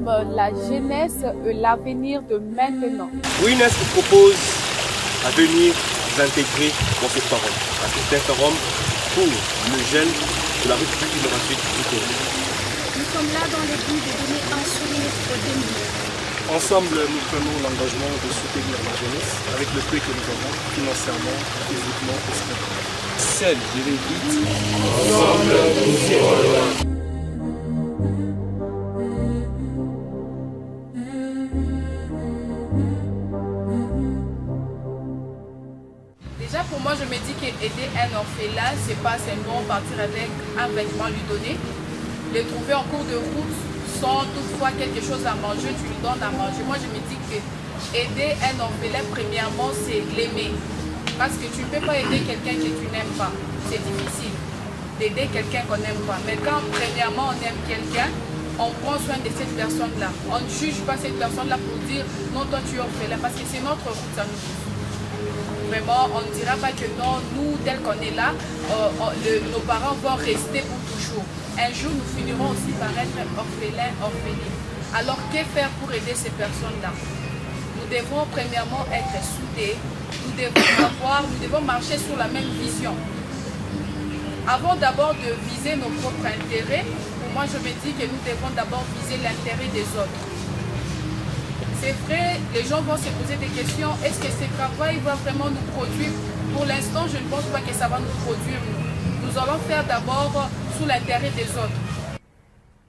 forme la jeunesse et l'avenir de maintenant. Winners vous propose à venir vous intégrer dans ce forum. C'est un forum pour le jeune de la République démocratique du Congo. Nous sommes là dans le but de donner un sourire aux démunis. Ensemble, nous prenons l'engagement de soutenir la jeunesse avec le peu que nous avons, financièrement, physiquement et spirituellement. Seul, je l'invite. Ensemble, nous irons loin. Déjà pour moi, je me dis qu'aider un orphelin, c'est pas seulement partir avec un vêtement lui donner, le trouver en cours de route sans toutefois quelque chose à manger, tu lui donnes à manger. Moi, je me dis que aider un orphelin, premièrement, c'est l'aimer. Parce que tu ne peux pas aider quelqu'un que tu n'aimes pas. C'est difficile d'aider quelqu'un qu'on n'aime pas. Mais quand, premièrement, on aime quelqu'un, on prend soin de cette personne-là. On ne juge pas cette personne-là pour dire non, toi tu es orphelin, parce que c'est notre route à nous. Vraiment, on ne dira pas que non, nous, tel qu'on est là, nos parents vont rester pour toujours. Un jour, nous finirons aussi par être orphelins, orphelines. Alors, que faire pour aider ces personnes-là? Nous devons premièrement être soudés. Nous devons marcher sur la même vision. Avant d'abord de viser nos propres intérêts, pour moi, je me dis que nous devons d'abord viser l'intérêt des autres. C'est vrai, les gens vont se poser des questions. Est-ce que ce travail va vraiment nous produire? Pour l'instant, je ne pense pas que ça va nous produire. Nous allons faire d'abord sous l'intérêt des autres.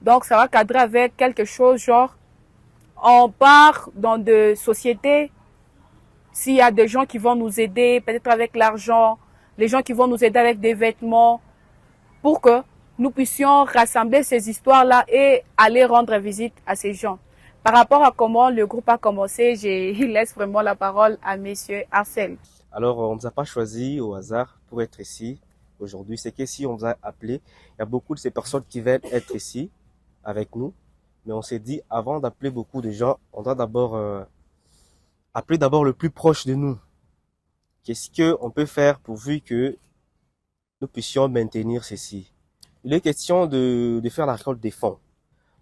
Donc, ça va cadrer avec quelque chose genre, on part dans des sociétés, s'il y a des gens qui vont nous aider, peut-être avec l'argent, les gens qui vont nous aider avec des vêtements, pour que nous puissions rassembler ces histoires-là et aller rendre visite à ces gens. Par rapport à comment le groupe a commencé, je laisse vraiment la parole à Monsieur Arcel. Alors, on ne nous a pas choisi au hasard pour être ici aujourd'hui. C'est qu'ici, on vous a appelé. Il y a beaucoup de ces personnes qui veulent être ici avec nous. Mais on s'est dit, avant d'appeler beaucoup de gens, on doit d'abord appeler d'abord le plus proche de nous. Qu'est-ce qu'on peut faire pourvu que nous puissions maintenir ceci? Il est question de faire la récolte des fonds.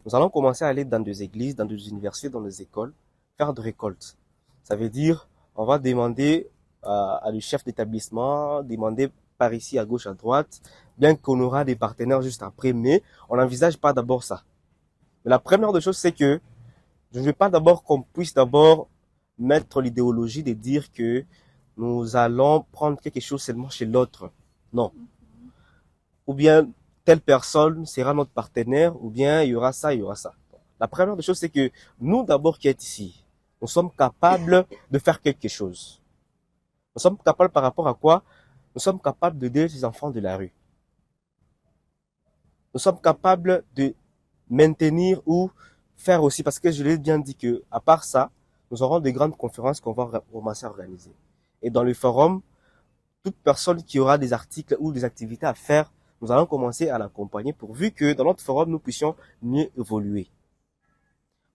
Nous allons commencer à aller dans des églises, dans des universités, dans des écoles, faire de récolte. Ça veut dire, on va demander à le chef d'établissement, demander par ici, à gauche, à droite, bien qu'on aura des partenaires juste après, mais on n'envisage pas d'abord ça. Mais la première des choses, c'est que je ne veux pas d'abord qu'on puisse d'abord mettre l'idéologie de dire que nous allons prendre quelque chose seulement chez l'autre. Non. Ou bien telle personne sera notre partenaire, ou bien il y aura ça, il y aura ça. La première des choses, c'est que nous, d'abord, qui êtes ici, nous sommes capables de faire quelque chose. Nous sommes capables par rapport à quoi? Nous sommes capables d'aider ces enfants de la rue. Nous sommes capables de maintenir ou faire aussi, parce que je l'ai bien dit que, à part ça, nous aurons de grandes conférences qu'on va commencer à organiser. Et dans le forum, toute personne qui aura des articles ou des activités à faire, nous allons commencer à l'accompagner pourvu que dans notre forum, nous puissions mieux évoluer.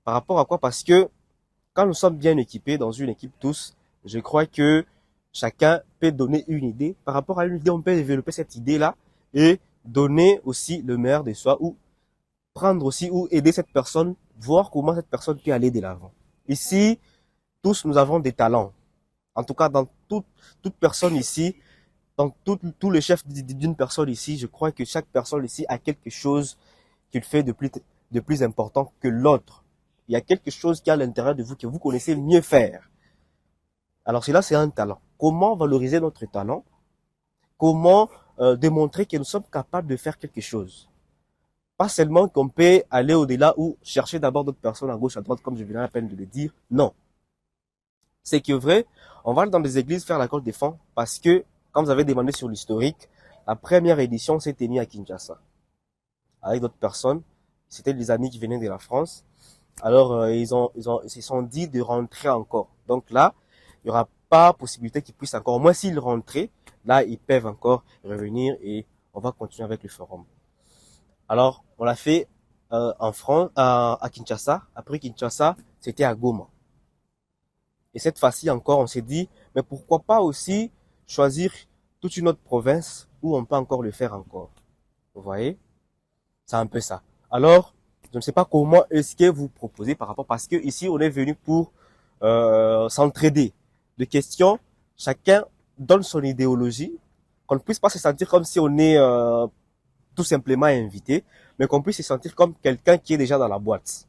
Par rapport à quoi? Parce que quand nous sommes bien équipés dans une équipe tous, je crois que chacun peut donner une idée. Par rapport à une idée, on peut développer cette idée-là et donner aussi le meilleur de soi ou prendre aussi ou aider cette personne, voir comment cette personne peut aller de l'avant. Ici, tous nous avons des talents. En tout cas, dans toute personne ici, dans tous les chefs d'une personne ici, je crois que chaque personne ici a quelque chose qu'il fait de plus important que l'autre. Il y a quelque chose qui est à l'intérieur de vous que vous connaissez mieux faire. Alors cela, c'est un talent. Comment valoriser notre talent? Comment démontrer que nous sommes capables de faire quelque chose? Pas seulement qu'on peut aller au-delà ou chercher d'abord d'autres personnes à gauche, à droite, comme je viens à peine de le dire. Non. C'est que vrai, on va aller dans des églises faire la récolte des fonds parce que, comme vous avez demandé sur l'historique, la première édition s'est tenue à Kinshasa. Avec d'autres personnes. C'était des amis qui venaient de la France. Alors, ils se sont dit de rentrer encore. Donc là, il n'y aura pas possibilité qu'ils puissent encore, au moins s'ils rentraient, là, ils peuvent encore revenir et on va continuer avec le forum. Alors, on l'a fait en France, à Kinshasa. Après Kinshasa, c'était à Goma. Et cette fois-ci encore, on s'est dit, mais pourquoi pas aussi choisir toute une autre province où on peut encore le faire encore. Vous voyez? C'est un peu ça. Alors, Je ne sais pas comment est-ce que vous proposez par rapport, parce que ici on est venu pour s'entraider. De questions, chacun donne son idéologie, qu'on ne puisse pas se sentir comme si on est tout simplement invité, mais qu'on puisse se sentir comme quelqu'un qui est déjà dans la boîte.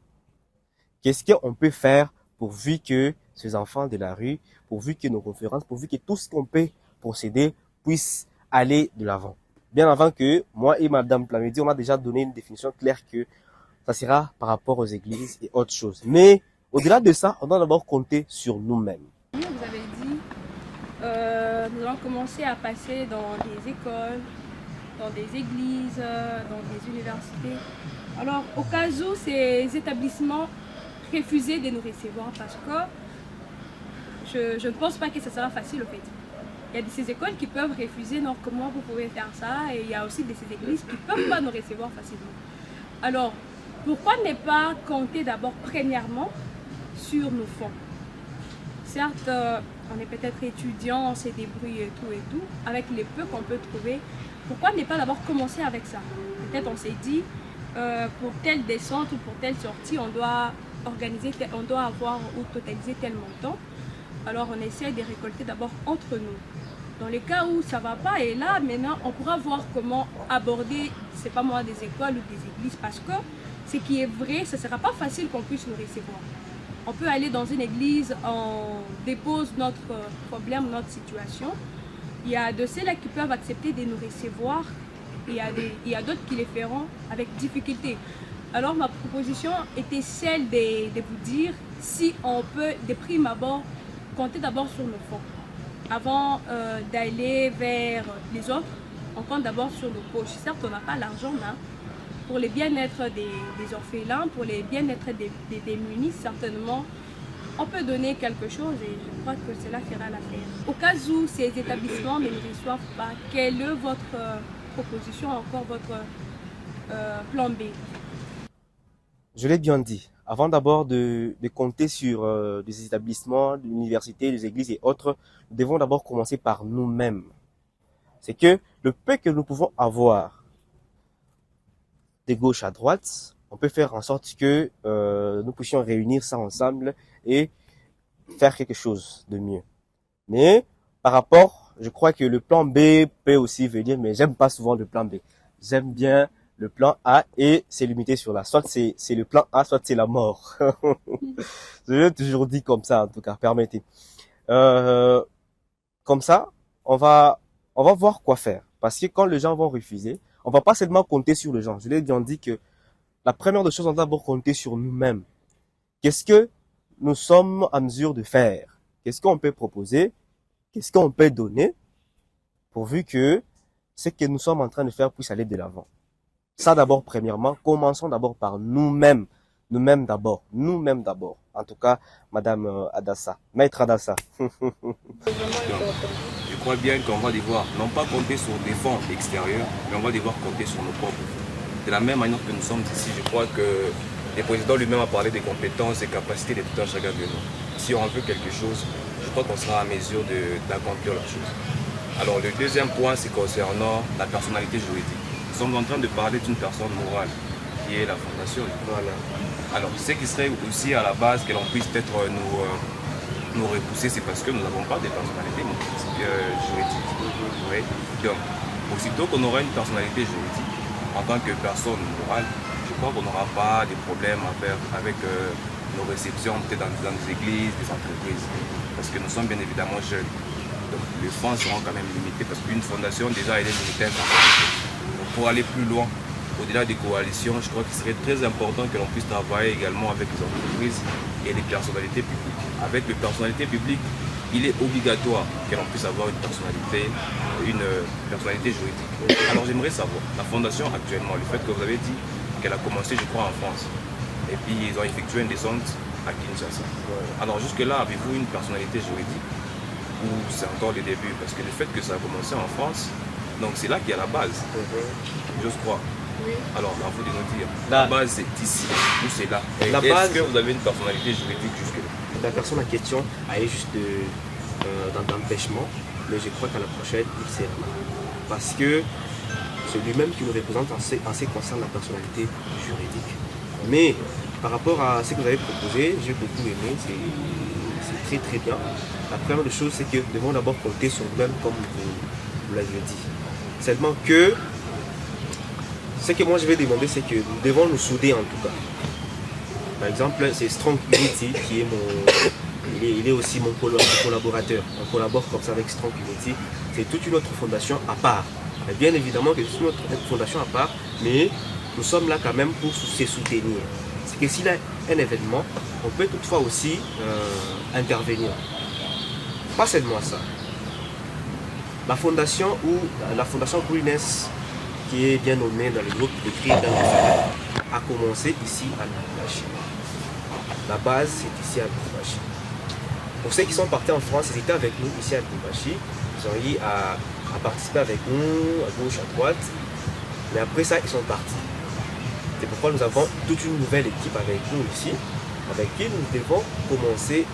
Qu'est-ce qu'on peut faire pourvu que ces enfants de la rue, pourvu que nos conférences, pourvu que tout ce qu'on peut procéder puisse aller de l'avant. Bien avant que moi et Madame Plamedi, on a déjà donné une définition claire que ça sera par rapport aux églises et autres choses. Mais au-delà de ça, on doit d'abord compter sur nous-mêmes. Vous avez dit, nous allons commencer à passer dans des écoles, dans des églises, dans des universités. Alors, au cas où ces établissements refusaient de nous recevoir, parce que je ne pense pas que ce sera facile au fait. Il y a de ces écoles qui peuvent refuser, non, comment vous pouvez faire ça, et il y a aussi de ces églises qui ne peuvent pas nous recevoir facilement. Alors, pourquoi ne pas compter d'abord premièrement sur nos fonds? Certes, on est peut-être étudiant, on s'est débrouillé et tout, avec les peu qu'on peut trouver. Pourquoi ne pas d'abord commencer avec ça? Peut-être on s'est dit, pour telle descente ou pour telle sortie, on doit avoir ou totaliser tel montant. Alors on essaie de récolter d'abord entre nous. Dans les cas où ça ne va pas, et là maintenant on pourra voir comment aborder, c'est pas moi, des écoles ou des églises, parce que ce qui est vrai, ce ne sera pas facile qu'on puisse nous recevoir. On peut aller dans une église, on dépose notre problème, notre situation. Il y a de ceux-là qui peuvent accepter de nous recevoir, et il y a d'autres qui les feront avec difficulté. Alors ma proposition était celle de vous dire si on peut, de prime abord, compter d'abord sur nos fonds. Avant d'aller vers les autres, on compte d'abord sur nos poches. Certes, on n'a pas l'argent, mais pour le bien-être des orphelins, pour le bien-être des démunis, certainement, on peut donner quelque chose et je crois que cela fera l'affaire. Au cas où ces établissements ne nous reçoivent pas, quelle est votre proposition, encore votre plan B? Je l'ai bien dit. Avant d'abord de compter sur des établissements, des universités, des églises et autres, nous devons d'abord commencer par nous-mêmes. C'est que le peu que nous pouvons avoir de gauche à droite, on peut faire en sorte que nous puissions réunir ça ensemble et faire quelque chose de mieux. Mais par rapport, je crois que le plan B peut aussi venir, mais j'aime pas souvent le plan B. J'aime bien le plan A et c'est limité sur la. Soit c'est le plan A, soit c'est la mort. Je l'ai toujours dit comme ça, en tout cas, permettez. Comme ça, on va voir quoi faire. Parce que quand les gens vont refuser, on va pas seulement compter sur les gens. Je l'ai bien dit que la première des choses, on doit d'abord compter sur nous-mêmes. Qu'est-ce que nous sommes en mesure de faire? Qu'est-ce qu'on peut proposer? Qu'est-ce qu'on peut donner? Pourvu que ce que nous sommes en train de faire puisse aller de l'avant. Ça d'abord, premièrement, commençons d'abord par nous-mêmes. Nous-mêmes d'abord. Nous-mêmes d'abord. En tout cas, Madame Adassa, Maître Adassa. Je crois bien qu'on va devoir, non pas compter sur des fonds extérieurs, mais on va devoir compter sur nos propres fonds. De la même manière que nous sommes ici, je crois que le président lui-même a parlé des compétences et capacités de tout un chacun de nous. Si on veut quelque chose, je crois qu'on sera en mesure d'accomplir la chose. Alors le deuxième point, c'est concernant la personnalité juridique. Nous sommes en train de parler d'une personne morale, qui est la fondation. Voilà. Alors ce qui serait aussi à la base que l'on puisse peut-être nous repousser, c'est parce que nous n'avons pas de personnalité juridique. Oui. Donc, aussitôt qu'on aura une personnalité juridique, en tant que personne morale, je crois qu'on n'aura pas de problème à faire avec nos réceptions, peut-être dans des églises, des entreprises, parce que nous sommes bien évidemment jeunes. Donc les fonds seront quand même limités, parce qu'une fondation, déjà, elle est limitée. Donc, pour aller plus loin, au-delà des coalitions, je crois qu'il serait très important que l'on puisse travailler également avec les entreprises et les personnalités publiques. Avec les personnalités publiques, il est obligatoire que l'on puisse avoir une personnalité juridique. Alors j'aimerais savoir, la fondation actuellement, le fait que vous avez dit qu'elle a commencé, je crois, en France, et puis ils ont effectué une descente à Kinshasa. Alors jusque-là, avez-vous une personnalité juridique ou c'est encore le début? Parce que le fait que ça a commencé en France, donc c'est là qu'il y a la base, j'ose croire. Oui. Alors, à vous de nous dire, la base c'est ici ou c'est là. Est-ce que vous avez une personnalité juridique jusque-là? La personne en question a eu juste dans l'empêchement, mais je crois qu'à la prochaine, il sera. Parce que c'est lui-même qui nous représente en ce qui concerne la personnalité juridique. Mais par rapport à ce que vous avez proposé, j'ai beaucoup aimé, c'est très très bien. La première des choses, c'est que nous devons d'abord compter sur nous-mêmes comme vous l'avez dit. Seulement que ce que moi je vais demander, c'est que nous devons nous souder en tout cas. Par exemple, c'est Strong Unity qui est il est aussi mon collaborateur. On collabore comme ça avec Strong Unity. C'est toute une autre fondation à part. Et bien évidemment que c'est une autre fondation à part, mais nous sommes là quand même pour se soutenir. C'est que s'il y a un événement, on peut toutefois aussi intervenir. Pas seulement ça. La fondation Greeness, qui est bien nommée dans le groupe de cris a commencé ici à Lubumbashi. La base, c'est ici à Lubumbashi. Pour ceux qui sont partis en France, ils étaient avec nous ici à Lubumbashi. Ils ont eu à participer avec nous, à gauche, à droite. Mais après ça, ils sont partis. C'est pourquoi nous avons toute une nouvelle équipe avec nous ici, avec qui nous devons commencer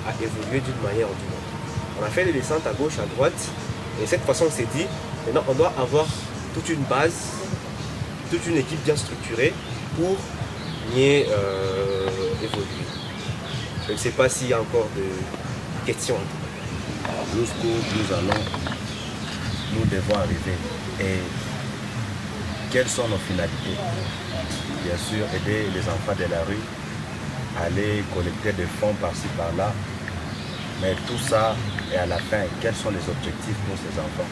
à évoluer d'une manière ou d'une autre. On a fait des descentes à gauche, à droite. Et cette façon, on s'est dit, maintenant, on doit avoir toute une base, toute une équipe bien structurée pour mieux évoluer. Je ne sais pas s'il y a encore de questions. Jusqu'où nous devons arriver et quelles sont nos finalités. Bien sûr, aider les enfants de la rue, aller collecter des fonds par-ci par-là, mais tout ça, et à la fin, quels sont les objectifs pour ces enfants?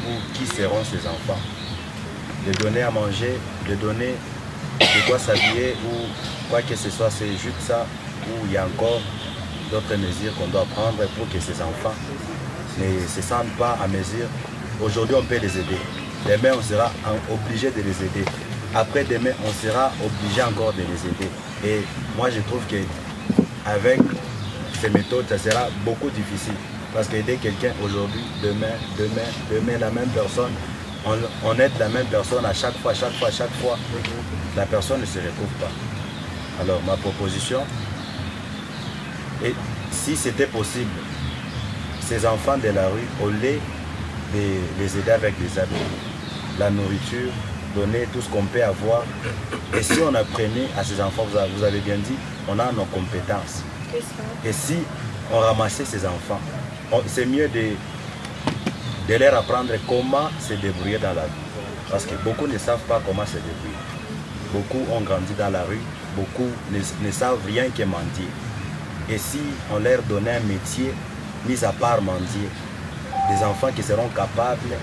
Pour qui seront ces enfants? De donner à manger, de donner de quoi s'habiller ou quoi que ce soit, c'est juste ça, ou il y a encore d'autres mesures qu'on doit prendre pour que ces enfants ne se sentent pas à mesure. Aujourd'hui, on peut les aider. Demain, on sera obligé de les aider. Après demain, on sera obligé encore de les aider. Et moi, je trouve qu'avec ces méthodes, ça sera beaucoup difficile. Parce qu'aider quelqu'un aujourd'hui, demain, la même personne, on aide la même personne à chaque fois, la personne ne se retrouve pas. Alors, ma proposition, et si c'était possible, ces enfants de la rue, au lieu de les aider avec des habits, la nourriture, donner tout ce qu'on peut avoir. Et si on apprenait à ces enfants, vous avez bien dit, on a nos compétences. Et si on ramassait ces enfants, c'est mieux de leur apprendre comment se débrouiller dans la vie. Parce que beaucoup ne savent pas comment se débrouiller. Beaucoup ont grandi dans la rue, beaucoup ne savent rien que mendier. Et si on leur donnait un métier, mis à part mendier, des enfants qui seront capables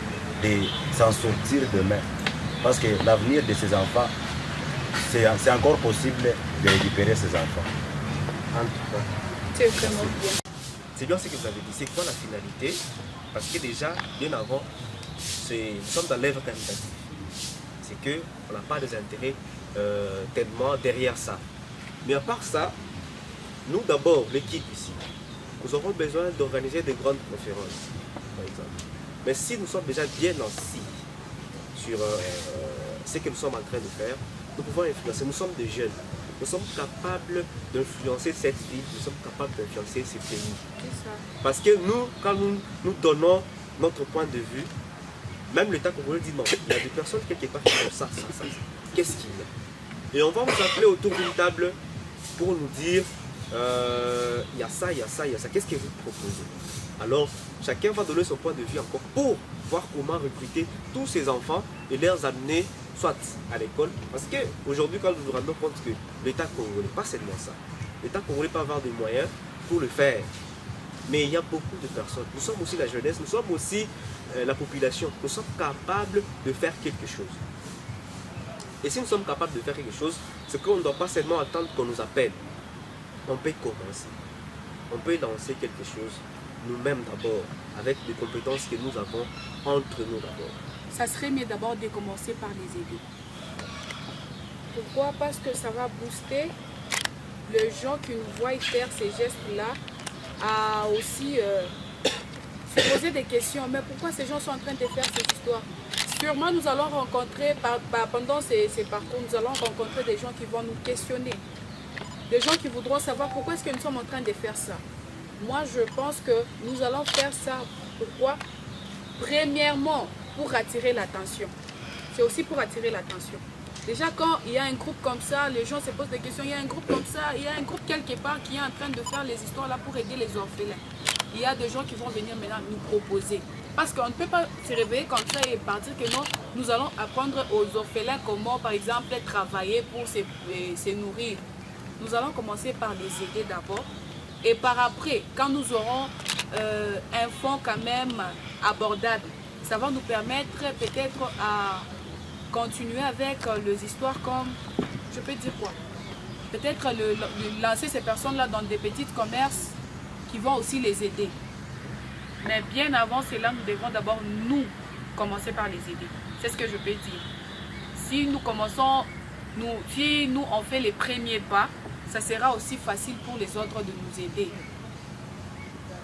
de s'en sortir demain. Parce que l'avenir de ces enfants, c'est encore possible de récupérer ces enfants. En tout cas, C'est vraiment bien. c'est bien ce que vous avez dit. C'est quoi la finalité? Parce que déjà, bien avant, nous sommes dans l'œuvre caritative. C'est qu'on n'a pas des intérêts tellement derrière ça. Mais à part ça, nous d'abord, l'équipe ici, nous aurons besoin d'organiser de grandes conférences, par exemple. Mais si nous sommes déjà bien assis sur ce que nous sommes en train de faire, nous pouvons influencer. Nous sommes des jeunes. Nous sommes capables d'influencer cette ville, nous sommes capables d'influencer ces pays. Parce que nous, quand nous donnons notre point de vue, même l'État congolais dit non, il y a des personnes quelque part qui font ça. Qu'est-ce qu'il y a? Et on va vous appeler autour d'une table pour nous dire il y a ça. Qu'est-ce que vous proposez? Alors, chacun va donner son point de vue encore pour voir comment recruter tous ces enfants et les amener soit à l'école. Parce qu'aujourd'hui, quand nous nous rendons compte que l'État congolais, pas seulement ça, l'État congolais peut avoir des moyens pour le faire. Mais il y a beaucoup de personnes. Nous sommes aussi la jeunesse, nous sommes aussi la population. Nous sommes capables de faire quelque chose. Et si nous sommes capables de faire quelque chose, c'est qu'on ne doit pas seulement attendre qu'on nous appelle. On peut commencer. On peut lancer quelque chose nous-mêmes d'abord, avec les compétences que nous avons entre nous d'abord. Ça serait mieux d'abord de commencer par les aider. Pourquoi? Parce que ça va booster les gens qui nous voient faire ces gestes-là à aussi se poser des questions. Mais pourquoi ces gens sont en train de faire cette histoire? Sûrement, nous allons rencontrer, pendant ces parcours, nous allons rencontrer des gens qui vont nous questionner. Des gens qui voudront savoir pourquoi est-ce que nous sommes en train de faire ça. Moi, je pense que nous allons faire ça. Pourquoi? Premièrement, pour attirer l'attention. C'est aussi pour attirer l'attention. Déjà, quand il y a un groupe comme ça, les gens se posent des questions. Il y a un groupe comme ça, il y a un groupe quelque part qui est en train de faire les histoires là pour aider les orphelins. Il y a des gens qui vont venir maintenant nous proposer. Parce qu'on ne peut pas se réveiller comme ça et partir que non, nous allons apprendre aux orphelins comment, par exemple, travailler pour se nourrir. Nous allons commencer par les aider d'abord. Et par après, quand nous aurons un fonds quand même abordable, ça va nous permettre peut-être à continuer avec les histoires comme, je peux dire quoi, peut-être lancer ces personnes-là dans des petits commerces qui vont aussi les aider. Mais bien avant cela, nous devons d'abord nous commencer par les aider. C'est ce que je peux dire. Si nous commençons, si nous on fait les premiers pas, ça sera aussi facile pour les autres de nous aider.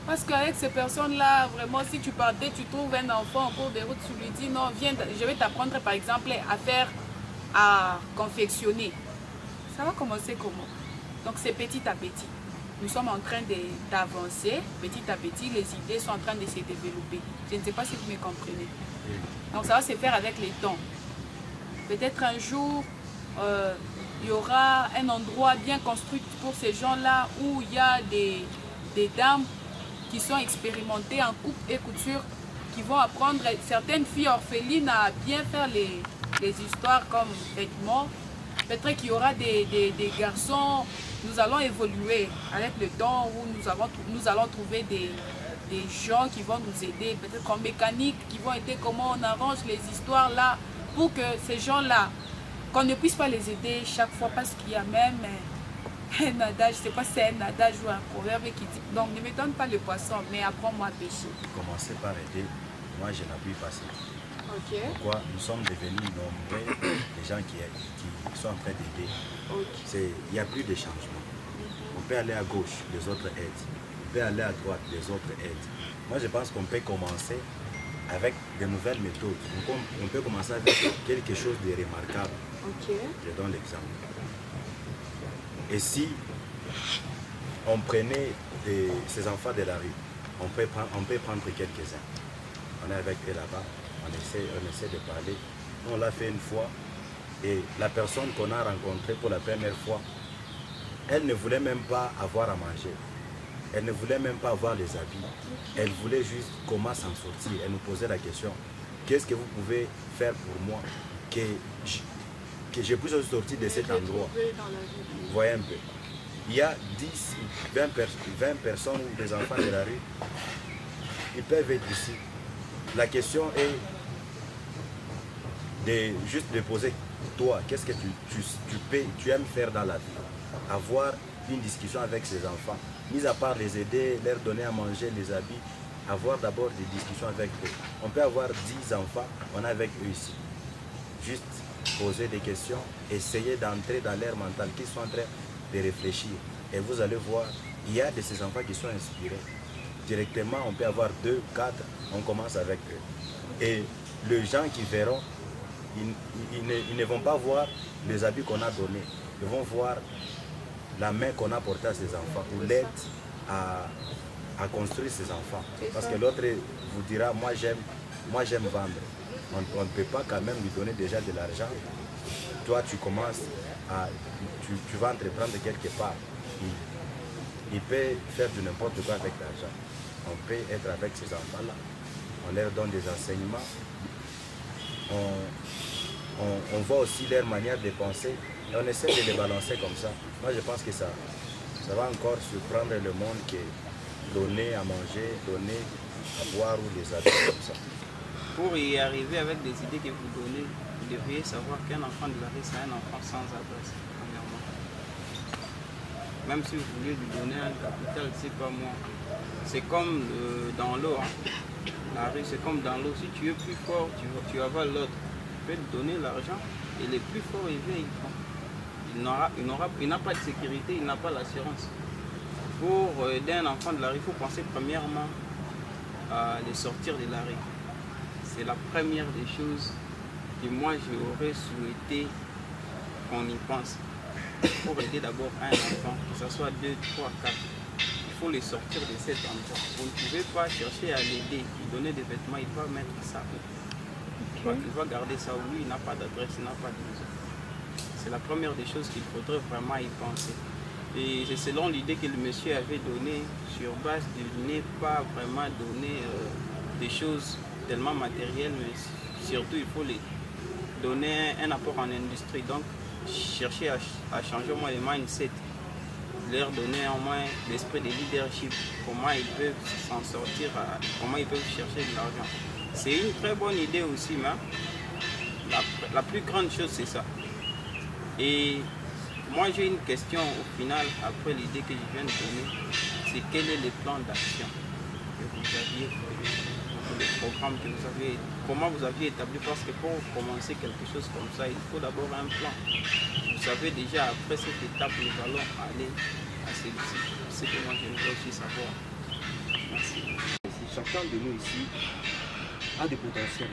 Parce qu'avec ces personnes-là, vraiment, si tu partais, tu trouves un enfant en cours de route, tu lui dis non, viens, je vais t'apprendre par exemple à confectionner. Ça va commencer comment? Donc c'est petit à petit. Nous sommes en train d'avancer, petit à petit, les idées sont en train de se développer. Je ne sais pas si vous me comprenez. Donc ça va se faire avec les temps. Peut-être un jour, il y aura un endroit bien construit pour ces gens-là où il y a des dames qui sont expérimentées en coupe et couture, qui vont apprendre certaines filles orphelines à bien faire les histoires comme vêtements. Peut-être qu'il y aura des garçons. Nous allons évoluer avec le temps où nous allons trouver des gens qui vont nous aider, peut-être en mécanique, qui vont aider comment on arrange les histoires là, pour que ces gens-là, qu'on ne puisse pas les aider chaque fois, parce qu'il y a même un adage, je ne sais pas si c'est un adage ou un proverbe qui dit, donc ne me donne pas le poisson, mais apprends-moi à pêcher. Commencer par aider, moi je n'appuie pas ça. Ok. Pourquoi nous sommes devenus nombreux des gens qui sont en train d'aider. Ok. Il n'y a plus de changement. On peut aller à gauche, les autres aident. On peut aller à droite, les autres aident. Moi je pense qu'on peut commencer avec de nouvelles méthodes. On peut commencer avec quelque chose de remarquable. Ok. Je donne l'exemple. Et si on prenait ces enfants de la rue, on peut prendre quelques-uns. On est avec eux là-bas, on essaie de parler. On l'a fait une fois et la personne qu'on a rencontrée pour la première fois, elle ne voulait même pas avoir à manger. Elle ne voulait même pas avoir les habits. Elle voulait juste comment s'en sortir. Elle nous posait la question, qu'est-ce que vous pouvez faire pour moi que je puisse sortir de cet endroit? Vous voyez un peu. Il y a 10, 20 personnes ou des enfants de la rue, ils peuvent être ici. La question est juste de poser, toi, qu'est-ce que tu aimes faire dans la vie? Avoir une discussion avec ces enfants, mis à part les aider, leur donner à manger, les habits, avoir d'abord des discussions avec eux. On peut avoir 10 enfants, on est avec eux ici. Juste poser des questions, essayer d'entrer dans leur mental, qu'ils sont en train de réfléchir. Et vous allez voir, il y a de ces enfants qui sont inspirés. Directement, on peut avoir 2, 4, on commence avec eux. Et les gens qui verront, ils ne vont pas voir les habits qu'on a donnés. Ils vont voir la main qu'on a portée à ces enfants, ou l'aide à construire ces enfants. Parce que l'autre vous dira, moi j'aime vendre. On ne peut pas quand même lui donner déjà de l'argent. Toi tu commences tu vas entreprendre quelque part. Il peut faire du n'importe quoi avec l'argent. On peut être avec ces enfants-là. On leur donne des enseignements. On voit aussi leur manière de penser. Et on essaie de les balancer comme ça. Moi je pense que ça va encore surprendre le monde que donner à manger, donner à boire ou des habits comme ça. Pour y arriver avec des idées que vous donnez, vous devriez savoir qu'un enfant de la rue, c'est un enfant sans adresse, premièrement. Même si vous voulez lui donner un capital, c'est pas moi. C'est comme dans l'eau. Hein. La rue, c'est comme dans l'eau. Si tu es plus fort, tu avales l'autre. Tu peux lui donner l'argent et les plus forts, ils viennent, ils prennent. Il n'a pas de sécurité, il n'a pas l'assurance. Pour aider un enfant de la rue, il faut penser premièrement à les sortir de la rue. C'est la première des choses que moi j'aurais souhaité qu'on y pense. Pour aider d'abord un enfant, que ce soit 2, 3, 4, il faut les sortir de cet endroit. Vous ne pouvez pas chercher à l'aider, lui donner des vêtements, il va mettre ça. Okay. Il va garder ça où lui, il n'a pas d'adresse, il n'a pas de maison. C'est la première des choses qu'il faudrait vraiment y penser. Et c'est selon l'idée que le monsieur avait donnée, sur base de ne pas vraiment donner des choses tellement matérielles, mais surtout il faut les donner un apport en industrie. Donc chercher à changer au moins le mindset, leur donner au moins l'esprit de leadership, comment ils peuvent s'en sortir, comment ils peuvent chercher de l'argent. C'est une très bonne idée aussi, mais la plus grande chose c'est ça. Et moi j'ai une question au final, après l'idée que je viens de donner, c'est quel est le plan d'action que vous aviez, le programme que vous avez, comment vous aviez établi, parce que pour commencer quelque chose comme ça, il faut d'abord un plan. Vous savez déjà, après cette étape, nous allons aller à celui-ci. C'est ce que moi j'aimerais aussi savoir. Merci. Chacun de nous ici a des potentiels.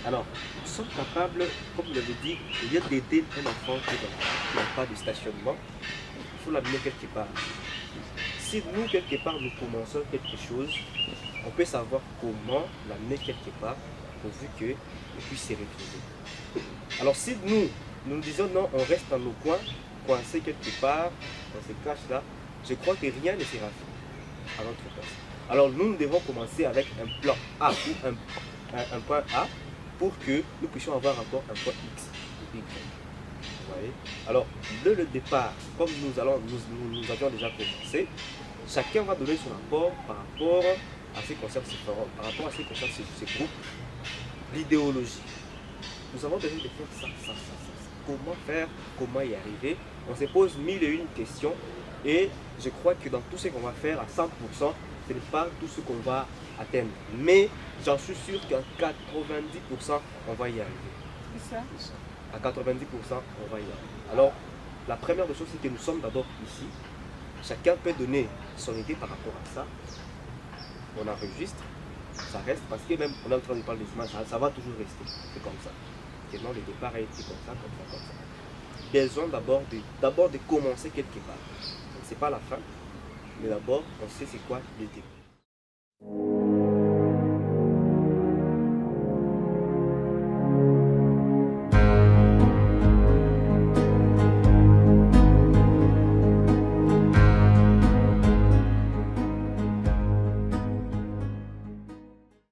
Alors, nous sommes capables, comme vous l'avez dit, d'aider un enfant qui n'a pas de stationnement. Il faut l'amener quelque part. Si nous, quelque part, nous commençons quelque chose, on peut savoir comment l'amener quelque part pourvu qu'il puisse s'y retrouver. Alors si nous disons non, on reste dans nos coins, coincés quelque part, dans ces classes-là, je crois que rien ne sera fait à notre place. Alors nous devons commencer avec un plan A ou un point A pour que nous puissions avoir encore un point X ou Y. Vous voyez? Alors, dès le départ, comme nous avions déjà commencé, chacun va donner son apport par rapport à ce qui concerne ces forums, par rapport à ce qui concerne ces groupes, l'idéologie. Nous avons besoin de faire ça. Comment faire, comment y arriver? On se pose 1001 questions et je crois que dans tout ce qu'on va faire à 100%, ce n'est pas tout ce qu'on va atteindre. Mais j'en suis sûr qu'à 90%, on va y arriver. C'est ça. À 90%, on va y arriver. Alors, la première des choses, c'est que nous sommes d'abord ici. Chacun peut donner son idée par rapport à ça. On enregistre, ça reste, parce que même on est en train de parler de ça va toujours rester. C'est comme ça. Et non, le départ a été comme ça. Besoin d'abord de commencer quelque part. Ce n'est pas la fin, mais d'abord, on sait c'est quoi le début.